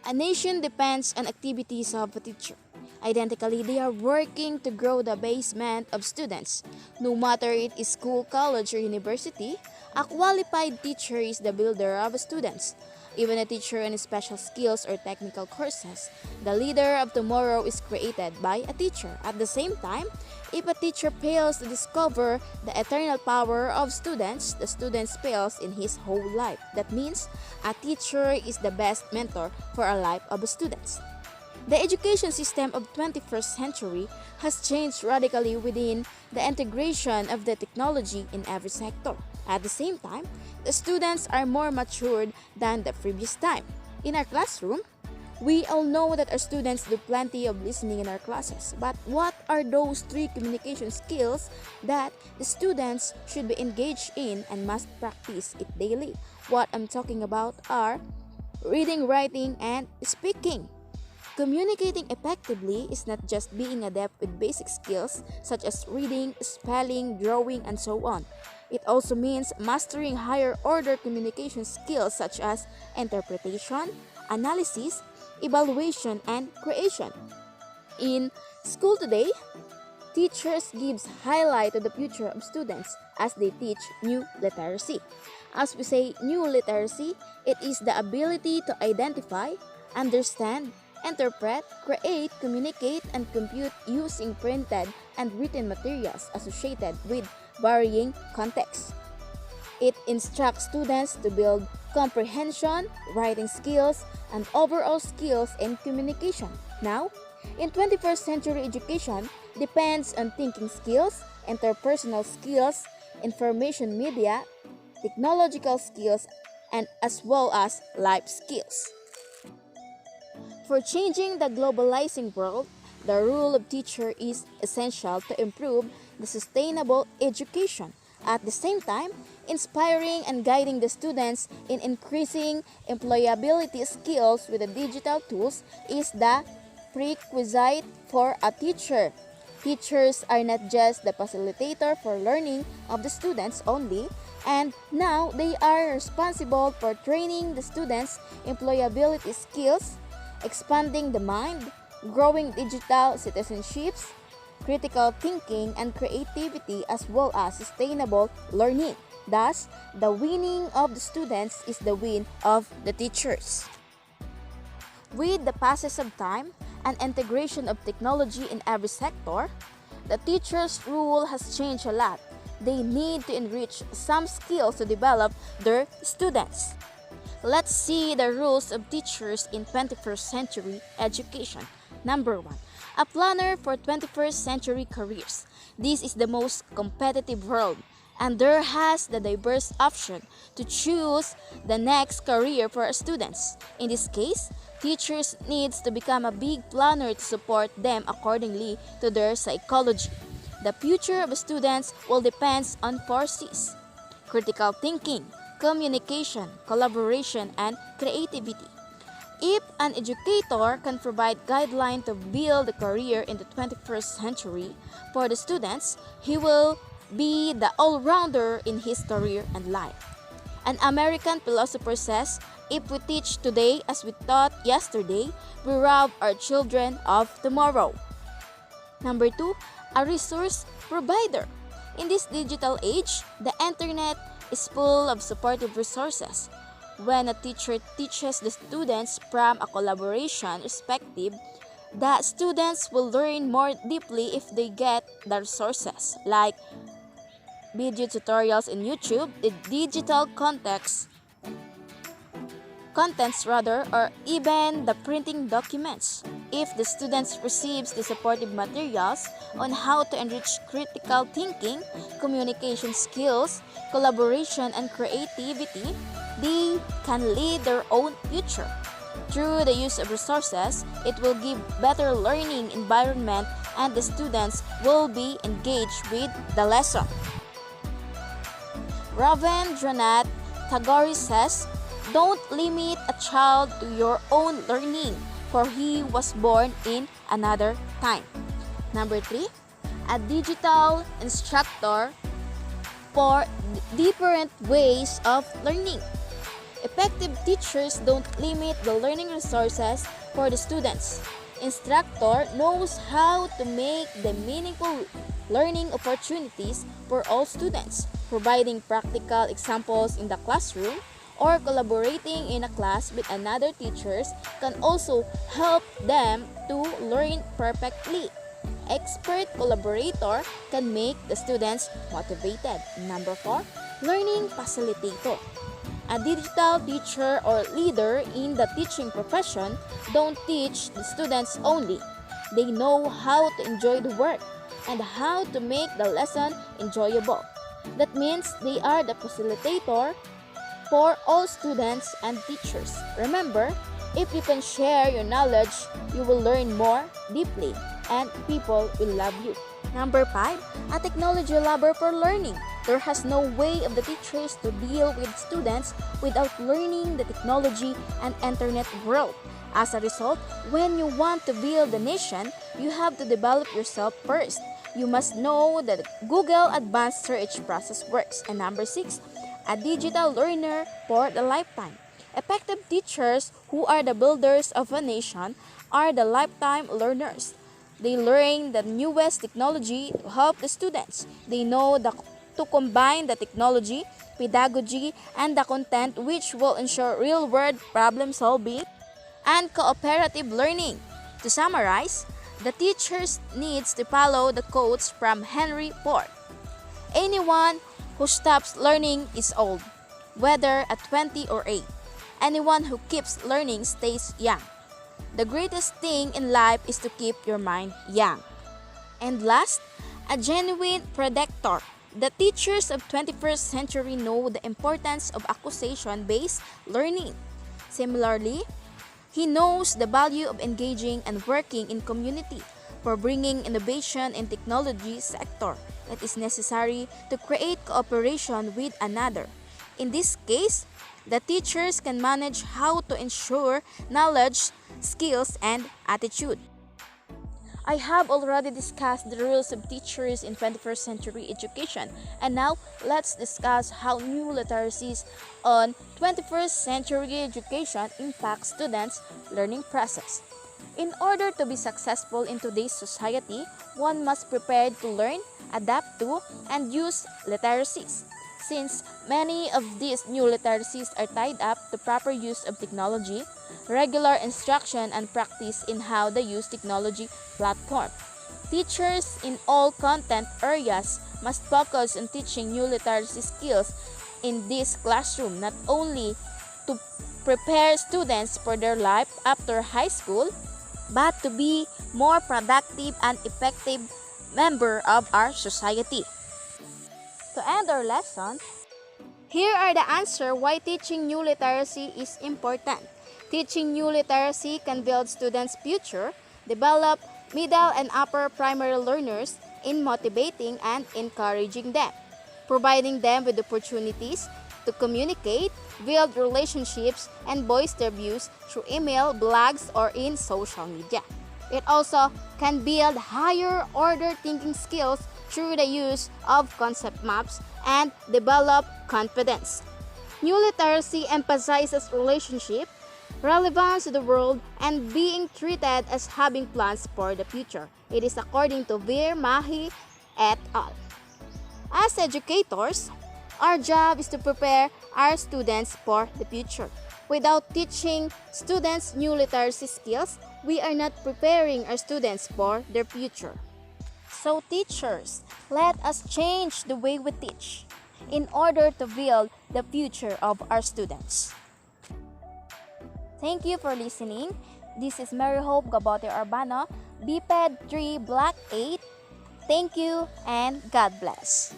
A nation depends on activities of a teacher. Identically, they are working to grow the basement of students. No matter it is school, college, or university, a qualified teacher is the builder of students. Even a teacher in special skills or technical courses, the leader of tomorrow is created by a teacher. At the same time, if a teacher fails to discover the eternal power of students, the student fails in his whole life. That means a teacher is the best mentor for a life of students. The education system of 21st century has changed radically within the integration of the technology in every sector. At the same time, the students are more matured than the previous time. In our classroom, we all know that our students do plenty of listening in our classes. But what are those three communication skills that the students should be engaged in and must practice it daily? What I'm talking about are reading, writing, and speaking. Communicating effectively is not just being adept with basic skills such as reading, spelling, drawing, and so on. It also means mastering higher order communication skills such as interpretation, analysis, evaluation, and creation. In school today, teachers gives highlight to the future of students as they teach new literacy. As we say new literacy, it is the ability to identify, understand, interpret, create, communicate, and compute using printed and written materials associated with varying contexts. It instructs students to build comprehension, writing skills, and overall skills in communication. Now, in 21st century education depends on thinking skills, interpersonal skills, information media, technological skills, and as well as life skills. For changing the globalizing world, the role of teacher is essential to improve the sustainable education. At the same time, inspiring and guiding the students in increasing employability skills with the digital tools is the prerequisite for a teacher. Teachers are not just the facilitator for learning of the students only, and now they are responsible for training the students' employability skills, expanding the mind, growing digital citizenships, critical thinking, and creativity, as well as sustainable learning. Thus, the winning of the students is the win of the teachers. With the passage of time and integration of technology in every sector, the teacher's role has changed a lot. They need to enrich some skills to develop their students. Let's see the roles of teachers in 21st century education. Number 1. A planner for 21st century careers. This is the most competitive world, and there has the diverse option to choose the next career for our students. In this case, teachers needs to become a big planner to support them accordingly to their psychology. The future of students will depend on 4 C's: critical thinking, communication, collaboration, and creativity. If an educator can provide guidelines to build a career in the 21st century for the students, he will be the all-rounder in his career and life. An American philosopher says, if we teach today as we taught yesterday, we rob our children of tomorrow. Number 2, a resource provider. In this digital age, the internet is full of supportive resources. When a teacher teaches the students from a collaboration perspective, the students will learn more deeply if they get the resources like video tutorials in YouTube, the digital contents, or even the printing documents. If the students receives the supportive materials on how to enrich critical thinking, communication skills, collaboration, and creativity, they can lead their own future. Through the use of resources, it will give better learning environment and the students will be engaged with the lesson. Rabindranath Tagore says, don't limit a child to your own learning, for he was born in another time. Number 3, a digital instructor for different ways of learning. Effective teachers don't limit the learning resources for the students. Instructor knows how to make the meaningful learning opportunities for all students, providing practical examples in the classroom or collaborating in a class with another teachers can also help them to learn perfectly. Expert collaborator can make the students motivated. Number 4, learning facilitator. A digital teacher or leader in the teaching profession don't teach the students only. They know how to enjoy the work and how to make the lesson enjoyable. That means they are the facilitator for all students and teachers. Remember, if you can share your knowledge, you will learn more deeply and people will love you. Number 5, a technology lover for learning. There has no way of the teachers to deal with students without learning the technology and internet world. As a result, when you want to build a nation, you have to develop yourself first. You must know that Google Advanced Search process works. And number 6, a digital learner for the lifetime. Effective teachers who are the builders of a nation are the lifetime learners. They learn the newest technology to help the students. They know to combine the technology, pedagogy, and the content which will ensure real-world problem solving and cooperative learning. To summarize, the teachers needs to follow the quotes from Henry Ford. Anyone who stops learning is old, whether at 20 or 8. Anyone who keeps learning stays young. The greatest thing in life is to keep your mind young. And last, a genuine predictor. The teachers of 21st century know the importance of accusation-based learning. Similarly, he knows the value of engaging and working in community for bringing innovation in technology sector that is necessary to create cooperation with another. In this case, the teachers can manage how to ensure knowledge, skills, and attitude. I have already discussed the roles of teachers in 21st century education, and now let's discuss how new literacies on 21st century education impact students' learning process. In order to be successful in today's society, one must prepare to learn, adapt to, and use literacies. Since many of these new literacies are tied up to proper use of technology, regular instruction and practice in how they use technology platform. Teachers in all content areas must focus on teaching new literacy skills in this classroom, not only to prepare students for their life after high school, but to be more productive and effective member of our society. To end our lesson, here are the answer why teaching new literacy is important. Teaching new literacy can build students' future, develop middle and upper primary learners in motivating and encouraging them, providing them with opportunities to communicate, build relationships, and voice their views through email, blogs, or in social media. It also can build higher order thinking skills through the use of concept maps and develop confidence. New literacy emphasizes relationship, relevance to the world, and being treated as having plans for the future. It is according to Veer Mahi et al. As educators, our job is to prepare our students for the future. Without teaching students new literacy skills, we are not preparing our students for their future. So teachers, let us change the way we teach in order to build the future of our students. Thank you for listening. This is Mary Hope Gabote Urbano, BPED 3 Block 8. Thank you and God bless.